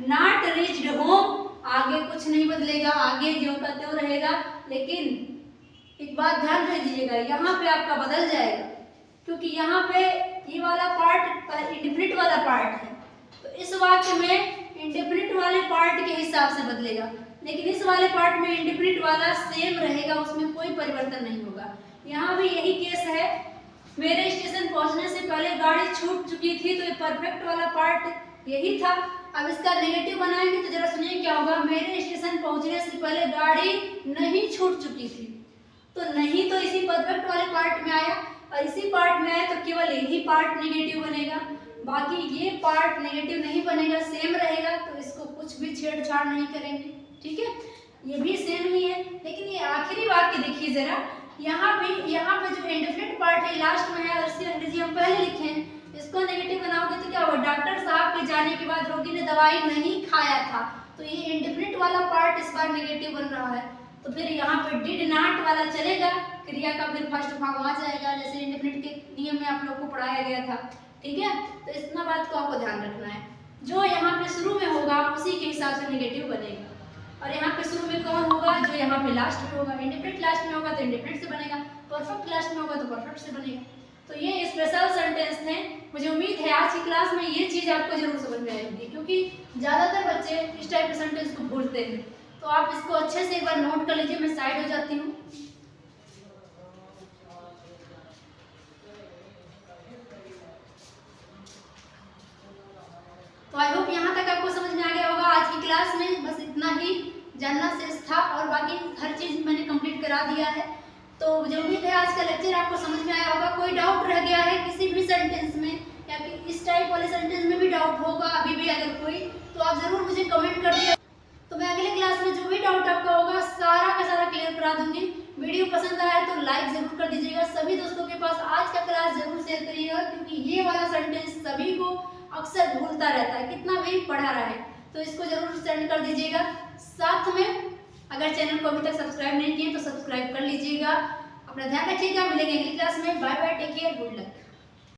not reached home, आगे कुछ नहीं बदलेगा, आगे जो का त्यों रहेगा। लेकिन एक बात ध्यान रख दीजिएगा, यहाँ पे आपका बदल जाएगा, क्योंकि यहाँ पे ये वाला पार्ट इंडेफिनिट वाला पार्ट है, तो इस वाक्य में इंडेफिनिट वाले पार्ट के हिसाब से बदलेगा। लेकिन इस वाले पार्ट में इंडेफिनिट वाला सेम रहेगा, उसमें कोई परिवर्तन नहीं होगा। यहाँ भी यही केस है, मेरे स्टेशन पहुंचने से पहले गाड़ी छूट चुकी थी, तो ये परफेक्ट वाला पार्ट यही था। अब इसका नेगेटिव बनाएंगे तो जरा सुनिए क्या होगा। मेरे स्टेशन पहुंचने से पहले गाड़ी नहीं छूट चुकी थी, तो नहीं तो इसी परफेक्ट वाले पार्ट में आया, और इसी पार्ट में आया तो केवल यही पार्ट नेगेटिव बनेगा, बाकी ये पार्ट नेगेटिव नहीं बनेगा, सेम रहेगा। तो इसको कुछ भी छेड़छाड़ नहीं करेंगे, ठीक है। ये भी सेम ही है, लेकिन ये आखिरी वाक्य देखिए जरा, यहाँ पे जो इंडेफिनिट पार्ट है लास्ट में है और इसकी अंग्रेजी हम पहले लिखे हैं। इसको नेगेटिव बनाओगे तो क्या होगा, डॉक्टर साहब के जाने के बाद रोगी ने दवाई नहीं खाया था, तो ये इंडेफिनिट वाला पार्ट इस बार नेगेटिव बन रहा है। तो फिर यहाँ पे डिड नॉट वाला चलेगा, क्रिया का फिर फर्स्ट फॉर्म आ जाएगा, जैसे इंडेफिनिट के नियम में आप लोग को पढ़ाया गया था, ठीक है। तो इतना बात को आपको ध्यान रखना है, जो यहाँ पे शुरू में होगा उसी के हिसाब से नेगेटिव बनेगा, और यहाँ पे शुरू में कौन होगा, जो यहाँ पे लास्ट में होगा। इंडेफिनिट लास्ट में होगा तो इंडेफिनिट से बनेगा, परफेक्ट लास्ट में होगा तो परफेक्ट से बनेगा। तो ये स्पेशल सेंटेंस थे। मुझे उम्मीद है आज की क्लास में ये चीज़ आपको जरूर समझ में आएगी, क्योंकि ज़्यादातर बच्चे इस टाइप के सेंटेंस को भूलते हैं। तो आप इसको अच्छे से एक बार नोट कर लीजिए। मैं साइड हो जाती हूँ। तो आई होप यहाँ तक आपको समझ में आ गया होगा। आज की क्लास में बस इतना ही जानना शेष था, और बाकी हर चीज़ मैंने कंप्लीट करा दिया है। तो मुझे उम्मीद है आज का लेक्चर आपको समझ में आया होगा। कोई डाउट रह गया है किसी भी सेंटेंस में, या कि इस टाइप वाले सेंटेंस में भी डाउट होगा अभी भी अगर कोई, तो आप ज़रूर मुझे कमेंट कर दिया। तो मैं अगले क्लास में जो भी डाउट आपका होगा सारा का सारा क्लियर करा दूंगी। वीडियो पसंद आया तो लाइक जरूर कर दीजिएगा। सभी दोस्तों के पास आज का क्लास जरूर शेयर करिएगा, क्योंकि ये वाला सेंटेंस सभी को अक्सर भूलता रहता है, कितना भी पढ़ा रहा है। तो इसको जरूर सेंड कर दीजिएगा। साथ में अगर चैनल को अभी तक सब्सक्राइब नहीं किए तो सब्सक्राइब कर लीजिएगा। अपना ध्यान रखिएगा। मिलेंगे अगली क्लास में। Bye bye, take care, good luck.